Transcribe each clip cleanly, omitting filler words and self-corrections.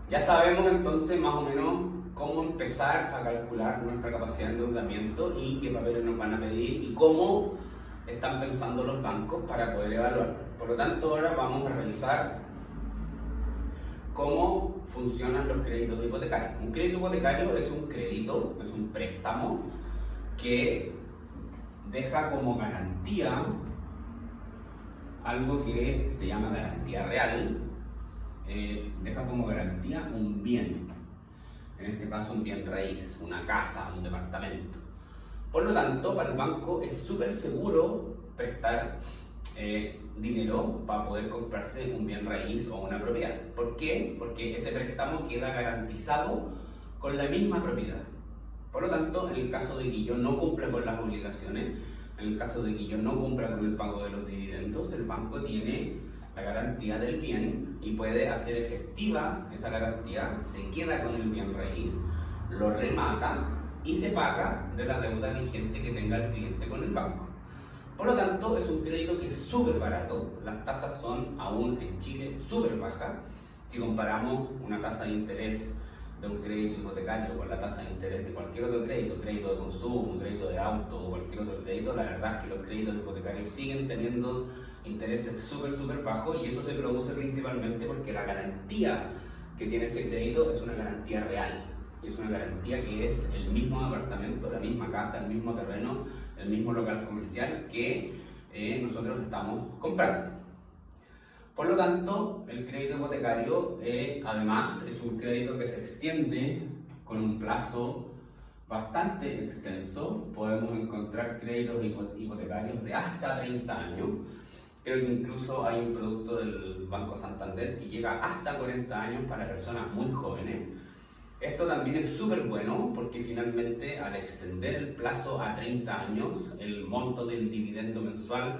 Ya sabemos entonces más o menos cómo empezar a calcular nuestra capacidad de endeudamiento y qué papeles nos van a pedir y cómo están pensando los bancos para poder evaluarlo. Por lo tanto, ahora vamos a revisar cómo funcionan los créditos hipotecarios. Un crédito hipotecario es un crédito, es un préstamo que deja como garantía algo que se llama garantía real, deja como garantía un bien, en este caso un bien raíz, una casa, un departamento. Por lo tanto, para el banco es súper seguro prestar dinero para poder comprarse un bien raíz o una propiedad. ¿Por qué? Porque ese préstamo queda garantizado con la misma propiedad. Por lo tanto, en el caso de que yo no cumpla con las obligaciones, en el caso de que yo no cumpla con el pago de los dividendos, el banco tiene la garantía del bien y puede hacer efectiva esa garantía, se queda con el bien raíz, lo remata y se paga de la deuda vigente que tenga el cliente con el banco. Por lo tanto, es un crédito que es súper barato, las tasas son aún en Chile súper bajas. Si comparamos una tasa de interés de un crédito hipotecario con la tasa de interés de cualquier otro crédito, crédito de consumo, crédito de auto o cualquier otro crédito, la verdad es que los créditos hipotecarios siguen teniendo intereses súper bajos y eso se produce principalmente porque la garantía que tiene ese crédito es una garantía real. Es una garantía que es el mismo departamento, la misma casa, el mismo terreno, el mismo local comercial que nosotros estamos comprando. Por lo tanto, el crédito hipotecario además es un crédito que se extiende con un plazo bastante extenso. Podemos encontrar créditos hipotecarios de hasta 30 años. Creo que incluso hay un producto del Banco Santander que llega hasta 40 años para personas muy jóvenes. Esto también es súper bueno porque finalmente al extender el plazo a 30 años, el monto del dividendo mensual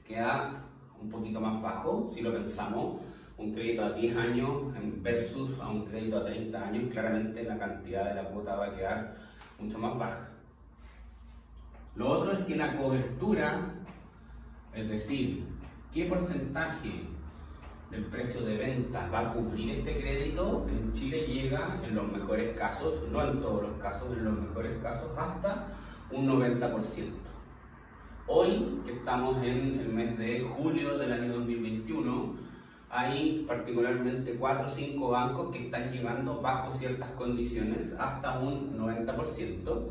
queda un poquito más bajo. Si lo pensamos, un crédito a 10 años versus a un crédito a 30 años, claramente la cantidad de la cuota va a quedar mucho más baja. Lo otro es que la cobertura, es decir, qué porcentaje del precio de venta va a cubrir este crédito, en Chile llega en los mejores casos, no en todos los casos, en los mejores casos hasta un 90%. Hoy, que estamos en el mes de julio del año 2021, hay particularmente 4 o 5 bancos que están llegando bajo ciertas condiciones hasta un 90%.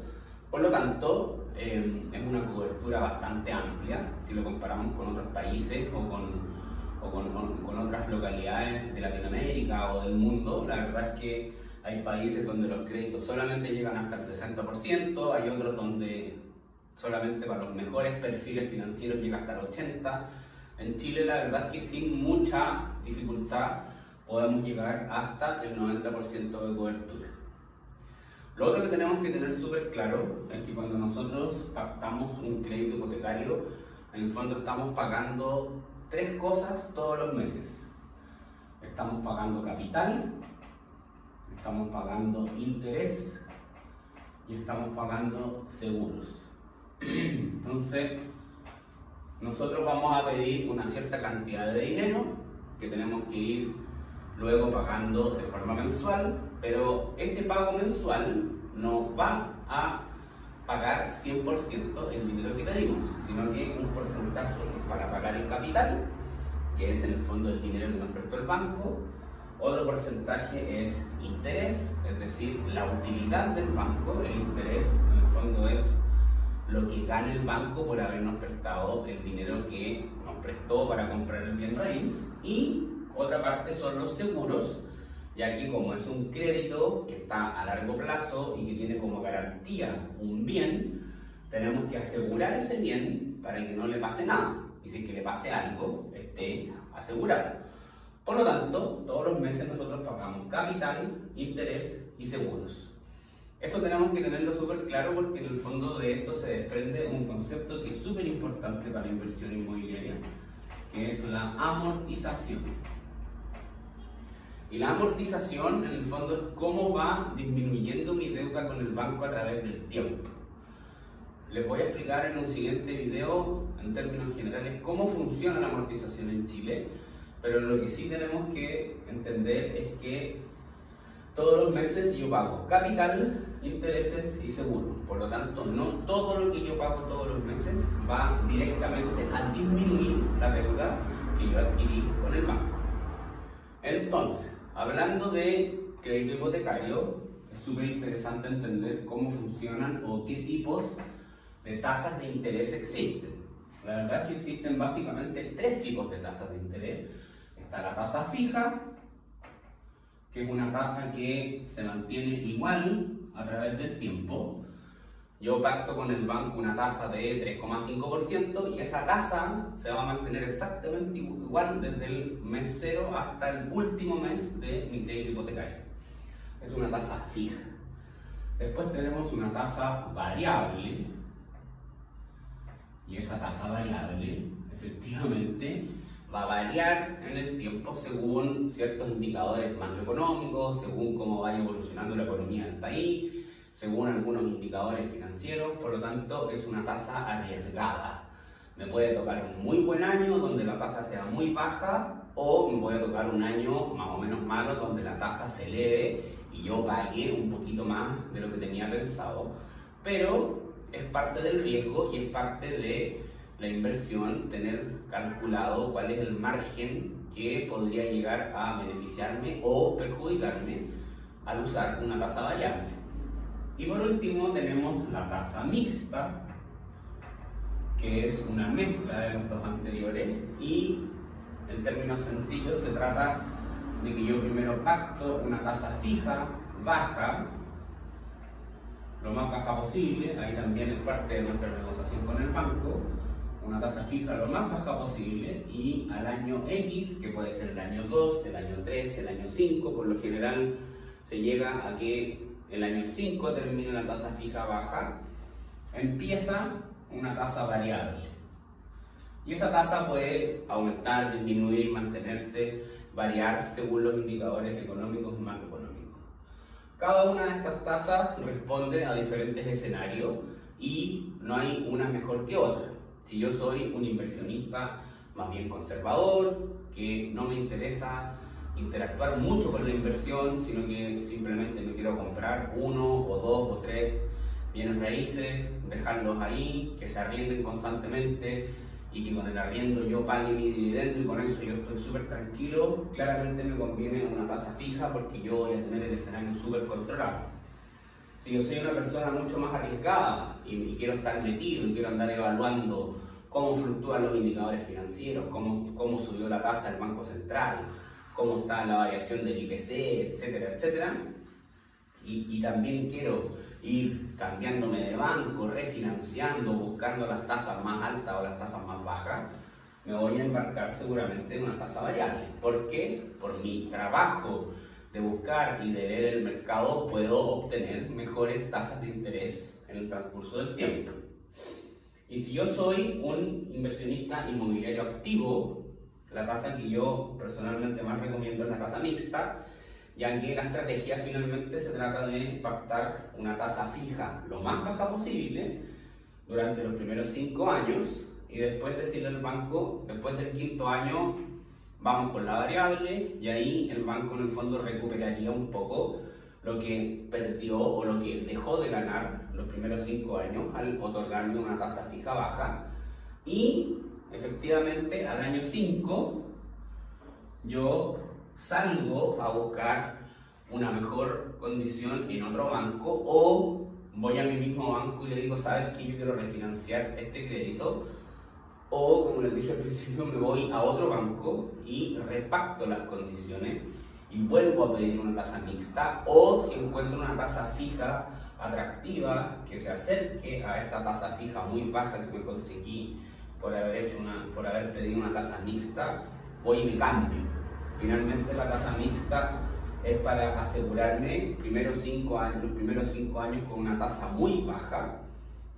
Por lo tanto, es una cobertura bastante amplia si lo comparamos con otros países o con otras localidades de Latinoamérica o del mundo. La verdad es que hay países donde los créditos solamente llegan hasta el 60%, hay otros donde solamente para los mejores perfiles financieros llega hasta el 80%. En Chile la verdad es que sin mucha dificultad podemos llegar hasta el 90% de cobertura. Lo otro que tenemos que tener súper claro es que cuando nosotros pactamos un crédito hipotecario, en el fondo estamos pagando 3 cosas todos los meses. Estamos pagando capital, estamos pagando interés y estamos pagando seguros. Entonces, nosotros vamos a pedir una cierta cantidad de dinero que tenemos que ir luego pagando de forma mensual, pero ese pago mensual no va a pagar 100% el dinero que pedimos, sino que un porcentaje es para pagar el capital, que es en el fondo el dinero que nos prestó el banco. Otro porcentaje es interés, es decir, la utilidad del banco. El interés en el fondo es lo que gana el banco por habernos prestado el dinero que nos prestó para comprar el bien raíz. Y otra parte son los seguros, ya que como es un crédito que está a largo plazo y que tiene como garantía un bien, tenemos que asegurar ese bien para que no le pase nada, y si es que le pase algo, esté asegurado. Por lo tanto, todos los meses nosotros pagamos capital, interés y seguros. Esto tenemos que tenerlo súper claro porque en el fondo de esto se desprende un concepto que es súper importante para la inversión inmobiliaria, que es la amortización. Y la amortización en el fondo es cómo va disminuyendo mi deuda con el banco a través del tiempo. Les voy a explicar en un siguiente video, en términos generales, cómo funciona la amortización en Chile, pero lo que sí tenemos que entender es que todos los meses yo pago capital, intereses y seguro. Por lo tanto, no todo lo que yo pago todos los meses va directamente a disminuir la deuda que yo adquirí con el banco. Entonces, hablando de crédito hipotecario, es súper interesante entender cómo funcionan o qué tipos de tasas de interés existen. La verdad es que existen básicamente 3 tipos de tasas de interés. Está la tasa fija, que es una tasa que se mantiene igual a través del tiempo. Yo pacto con el banco una tasa de 3,5% y esa tasa se va a mantener exactamente igual desde el mes 0 hasta el último mes de mi crédito hipotecario. Es una tasa fija. Después tenemos una tasa variable y esa tasa variable efectivamente va a variar en el tiempo según ciertos indicadores macroeconómicos, según cómo vaya evolucionando la economía del país, según algunos indicadores financieros. Por lo tanto, es una tasa arriesgada. Me puede tocar un muy buen año donde la tasa sea muy baja, o me puede tocar un año más o menos malo donde la tasa se eleve y yo pague un poquito más de lo que tenía pensado. Pero es parte del riesgo y es parte de la inversión tener calculado cuál es el margen que podría llegar a beneficiarme o perjudicarme al usar una tasa variable. Y por último tenemos la tasa mixta, que es una mezcla de los dos anteriores, y en términos sencillos se trata de que yo primero pacto una tasa fija, baja, lo más baja posible. Ahí también es parte de nuestra negociación con el banco, una tasa fija lo más baja posible, y al año X, que puede ser el año 2, el año 3, el año 5, por lo general se llega a que el año 5 termina la tasa fija baja, empieza una tasa variable. Y esa tasa puede aumentar, disminuir, mantenerse, variar según los indicadores económicos y macroeconómicos. Cada una de estas tasas responde a diferentes escenarios y no hay una mejor que otra. Si yo soy un inversionista más bien conservador, que no me interesa interactuar mucho con la inversión, sino que simplemente me quiero comprar 1 o 2 o 3 bienes raíces, dejarlos ahí, que se arrienden constantemente y que con el arriendo yo pague mi dividendo y con eso yo estoy súper tranquilo, claramente me conviene una tasa fija porque yo voy a tener el escenario súper controlado. Si yo soy una persona mucho más arriesgada y quiero estar metido y quiero andar evaluando cómo fluctúan los indicadores financieros, cómo subió la tasa del Banco Central, cómo está la variación del IPC, etcétera, etcétera, y también quiero ir cambiándome de banco, refinanciando, buscando las tasas más altas o las tasas más bajas, me voy a embarcar seguramente en una tasa variable. ¿Por qué? Por mi trabajo de buscar y de leer el mercado puedo obtener mejores tasas de interés en el transcurso del tiempo. Y si yo soy un inversionista inmobiliario activo, la tasa que yo personalmente más recomiendo es la tasa mixta, ya que la estrategia finalmente se trata de pactar una tasa fija lo más baja posible durante los primeros 5 años y después decirle al banco, después del 5.º año vamos con la variable, y ahí el banco en el fondo recuperaría un poco lo que perdió o lo que dejó de ganar los primeros 5 años al otorgarme una tasa fija baja, y efectivamente al año 5 yo salgo a buscar una mejor condición en otro banco, o voy a mi mismo banco y le digo, ¿sabes qué? Yo quiero refinanciar este crédito, o como les dije al principio, me voy a otro banco y repacto las condiciones y vuelvo a pedir una tasa mixta, o si encuentro una tasa fija atractiva que se acerque a esta tasa fija muy baja que me conseguí por haber pedido una tasa mixta, voy y me cambio. Finalmente la tasa mixta es para asegurarme los primeros 5 años con una tasa muy baja,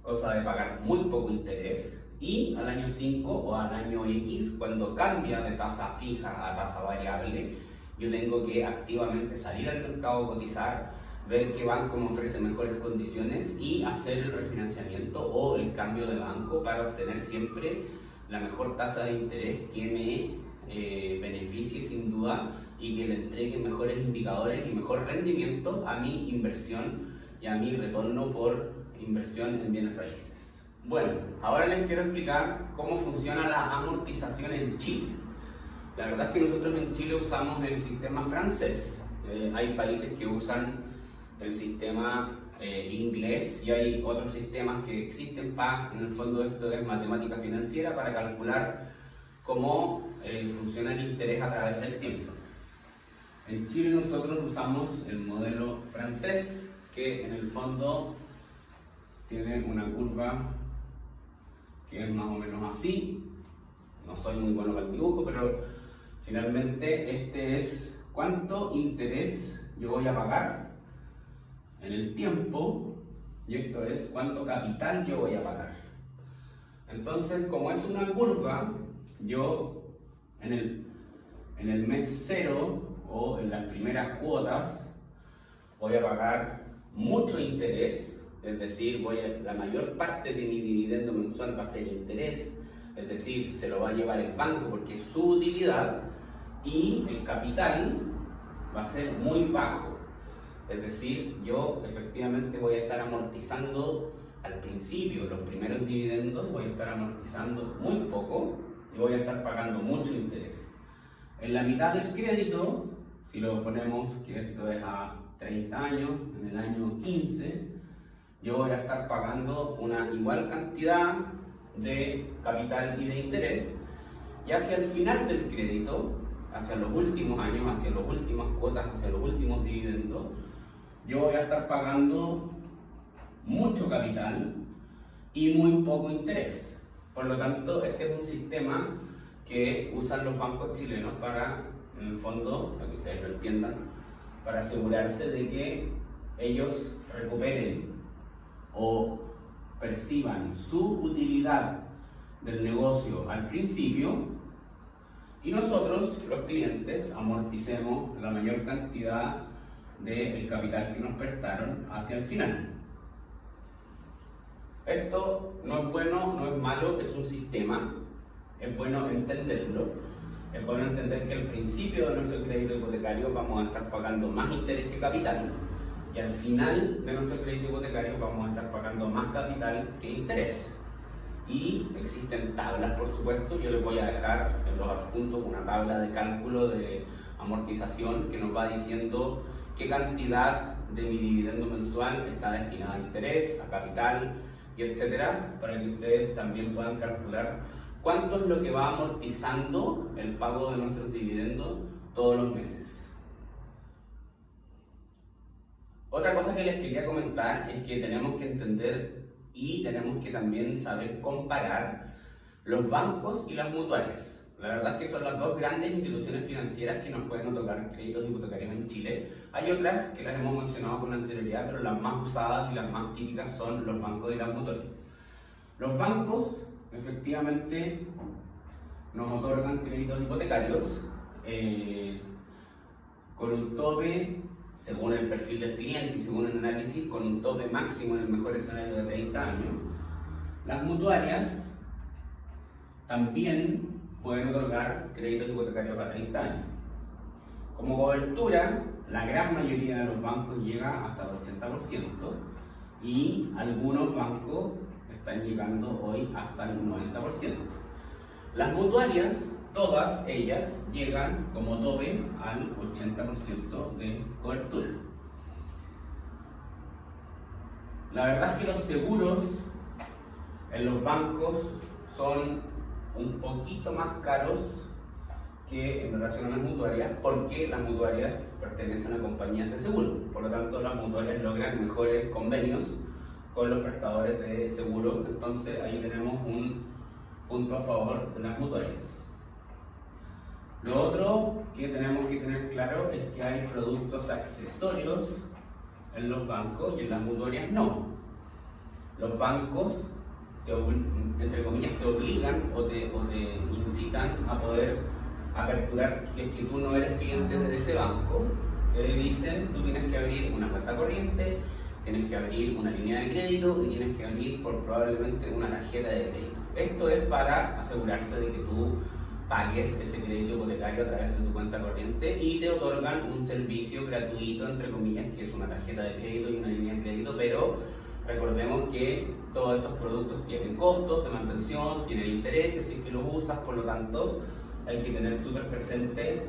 cosa de pagar muy poco interés, y al año 5 o al año X, cuando cambia de tasa fija a tasa variable, yo tengo que activamente salir al mercado, cotizar, ver qué banco me ofrece mejores condiciones y hacer el refinanciamiento o el cambio de banco para obtener siempre la mejor tasa de interés que me beneficie sin duda y que le entregue mejores indicadores y mejor rendimiento a mi inversión y a mi retorno por inversión en bienes raíces. Bueno, ahora les quiero explicar cómo funciona la amortización en Chile. La verdad es que nosotros en Chile usamos el sistema francés. Hay países que usan el sistema inglés y hay otros sistemas que existen en el fondo esto es matemática financiera para calcular cómo funciona el interés a través del tiempo. En Chile nosotros usamos el modelo francés que en el fondo tiene una curva que es más o menos así. No soy muy bueno para el dibujo, pero finalmente este es cuánto interés yo voy a pagar en el tiempo y esto es cuánto capital yo voy a pagar. Entonces, como es una curva, yo en el mes 0 o en las primeras cuotas voy a pagar mucho interés, es decir, la mayor parte de mi dividendo mensual va a ser interés, es decir, se lo va a llevar el banco porque es su utilidad y el capital va a ser muy bajo. Es decir, yo efectivamente voy a estar amortizando al principio, los primeros dividendos, voy a estar amortizando muy poco y voy a estar pagando mucho interés. En la mitad del crédito, si lo ponemos que esto es a 30 años, en el año 15, yo voy a estar pagando una igual cantidad de capital y de interés y hacia el final del crédito, hacia los últimos años, hacia las últimas cuotas, hacia los últimos dividendos, yo voy a estar pagando mucho capital y muy poco interés. Por lo tanto, este es un sistema que usan los bancos chilenos para, en el fondo, para que ustedes lo entiendan, para asegurarse de que ellos recuperen o perciban su utilidad del negocio al principio y nosotros, los clientes, amorticemos la mayor cantidad del capital que nos prestaron hacia el final. Esto no es bueno, no es malo, es un sistema, es bueno entenderlo, es bueno entender que al principio de nuestro crédito hipotecario vamos a estar pagando más interés que capital y al final de nuestro crédito hipotecario vamos a estar pagando más capital que interés. Y existen tablas, por supuesto, yo les voy a dejar en los adjuntos una tabla de cálculo de amortización que nos va diciendo qué cantidad de mi dividendo mensual está destinada a interés, a capital y etcétera, para que ustedes también puedan calcular cuánto es lo que va amortizando el pago de nuestros dividendos todos los meses. Otra cosa que les quería comentar es que tenemos que entender y tenemos que también saber comparar los bancos y las mutuarias. La verdad es que son las dos grandes instituciones financieras que nos pueden otorgar créditos hipotecarios en Chile. Hay otras que las hemos mencionado con anterioridad, pero las más usadas y las más típicas son los bancos y las mutuarias. Los bancos, efectivamente, nos otorgan créditos hipotecarios con un tope, según el perfil del cliente y según el análisis, con un tope máximo en el mejor escenario de 30 años. Las mutuarias también pueden otorgar créditos hipotecarios a 30 años. Como cobertura, la gran mayoría de los bancos llega hasta el 80% y algunos bancos están llegando hoy hasta el 90%. Las mutuarias, todas ellas, llegan como tope al 80% de cobertura. La verdad es que los seguros en los bancos son un poquito más caros que en relación a las mutuarias, porque las mutuarias pertenecen a compañías de seguro. Por lo tanto, las mutuarias logran mejores convenios con los prestadores de seguros. Entonces, ahí tenemos un punto a favor de las mutuarias. Lo otro que tenemos que tener claro es que hay productos accesorios en los bancos y en las mutuarias no. Los bancos, entre comillas, te obligan o te incitan a poder aperturar, si es que tú no eres cliente de ese banco, te dicen, tú tienes que abrir una cuenta corriente, tienes que abrir una línea de crédito y tienes que abrir probablemente una tarjeta de crédito. Esto es para asegurarse de que tú pagues ese crédito hipotecario a través de tu cuenta corriente y te otorgan un servicio gratuito, entre comillas, que es una tarjeta de crédito y una línea de crédito, pero recordemos que todos estos productos tienen costos de mantención, tienen intereses si es que los usas, por lo tanto hay que tener súper presente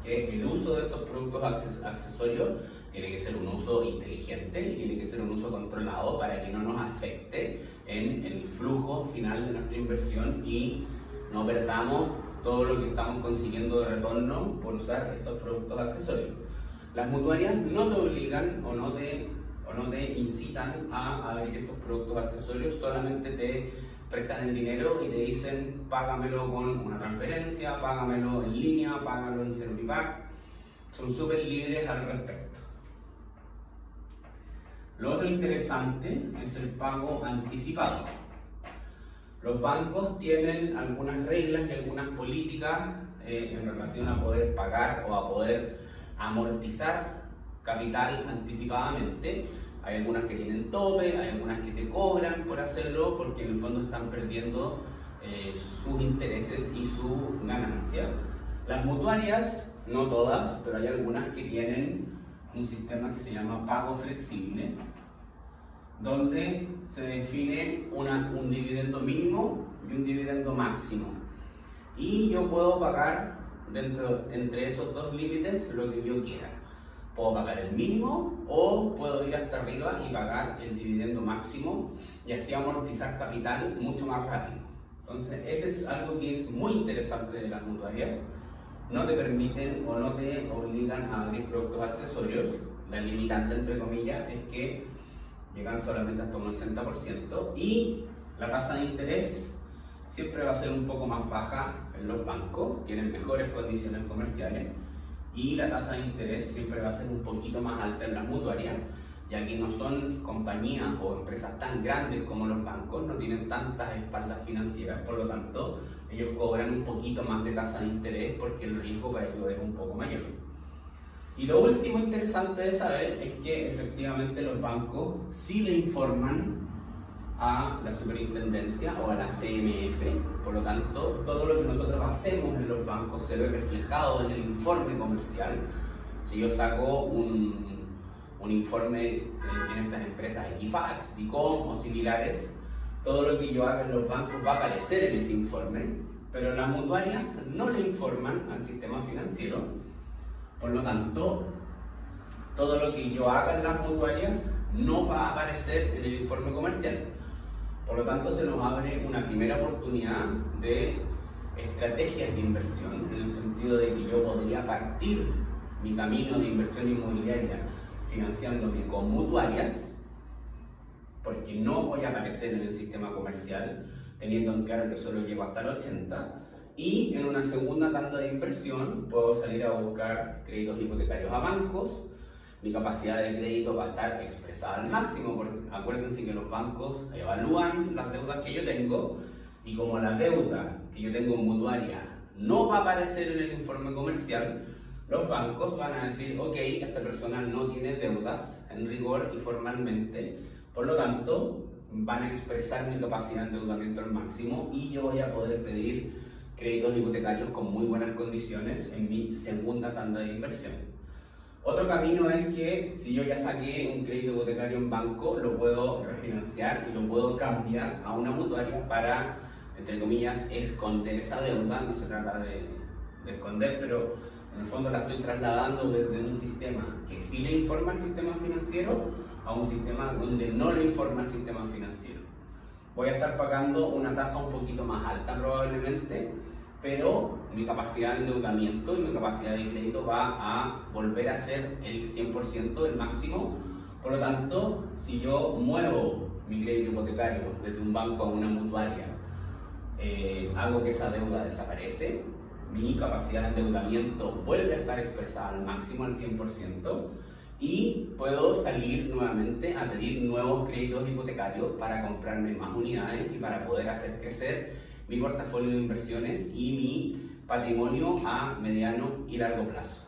que el uso de estos productos accesorios tiene que ser un uso inteligente y tiene que ser un uso controlado para que no nos afecte en el flujo final de nuestra inversión y no perdamos todo lo que estamos consiguiendo de retorno por usar estos productos accesorios. Las mutuarias no te obligan o no te incitan a abrir estos productos accesorios, solamente te prestan el dinero y te dicen págamelo con una transferencia, págamelo en línea, págamelo en Servipack. Son súper libres al respecto. Lo otro interesante es el pago anticipado. Los bancos tienen algunas reglas y algunas políticas en relación a poder pagar o a poder amortizar capital anticipadamente. Hay algunas que tienen tope, hay algunas que te cobran por hacerlo porque en el fondo están perdiendo sus intereses y su ganancia. Las mutuarias, no todas, pero hay algunas que tienen un sistema que se llama pago flexible, donde se define un dividendo mínimo y un dividendo máximo. Y yo puedo pagar entre esos dos límites lo que yo quiera. Puedo pagar el mínimo o puedo ir hasta arriba y pagar el dividendo máximo y así amortizar capital mucho más rápido. Entonces, ese es algo que es muy interesante de las mutuarias. No te permiten o no te obligan a abrir productos accesorios. La limitante, entre comillas, es que llegan solamente hasta un 80% y la tasa de interés siempre va a ser un poco más baja en los bancos, tienen mejores condiciones comerciales y la tasa de interés siempre va a ser un poquito más alta en las mutuarias, ya que no son compañías o empresas tan grandes como los bancos, no tienen tantas espaldas financieras, por lo tanto ellos cobran un poquito más de tasa de interés porque el riesgo para ellos es un poco mayor. Y lo último interesante de saber es que efectivamente los bancos sí le informan a la superintendencia o a la CMF, por lo tanto todo lo que nosotros hacemos en los bancos se ve reflejado en el informe comercial. Si yo saco un informe en estas empresas Equifax, DICOM o similares, todo lo que yo haga en los bancos va a aparecer en ese informe, pero las mutuarias no le informan al sistema financiero. Por lo tanto, todo lo que yo haga en las mutuarias no va a aparecer en el informe comercial. Por lo tanto, se nos abre una primera oportunidad de estrategias de inversión, en el sentido de que yo podría partir mi camino de inversión inmobiliaria financiándome con mutuarias, porque no voy a aparecer en el sistema comercial, teniendo en claro que solo llego hasta el 80%. Y en una segunda tanda de inversión puedo salir a buscar créditos hipotecarios a bancos. Mi capacidad de crédito va a estar expresada al máximo, porque acuérdense que los bancos evalúan las deudas que yo tengo y como la deuda que yo tengo en mutuaria no va a aparecer en el informe comercial, los bancos van a decir, ok, esta persona no tiene deudas en rigor y formalmente, por lo tanto van a expresar mi capacidad de endeudamiento al máximo y yo voy a poder pedir créditos hipotecarios con muy buenas condiciones en mi segunda tanda de inversión. Otro camino es que si yo ya saqué un crédito hipotecario en banco, lo puedo refinanciar y lo puedo cambiar a una mutuaria para, entre comillas, esconder esa deuda. No se trata de esconder, pero en el fondo la estoy trasladando desde un sistema que sí le informa al sistema financiero a un sistema donde no le informa al sistema financiero. Voy a estar pagando una tasa un poquito más alta probablemente, pero mi capacidad de endeudamiento y mi capacidad de crédito va a volver a ser el 100%, el máximo. Por lo tanto, si yo muevo mi crédito hipotecario desde un banco a una mutuaria, hago que esa deuda desaparece, mi capacidad de endeudamiento vuelve a estar expresada al máximo, al 100%, y puedo salir nuevamente a pedir nuevos créditos hipotecarios para comprarme más unidades y para poder hacer crecer mi portafolio de inversiones y mi patrimonio a mediano y largo plazo.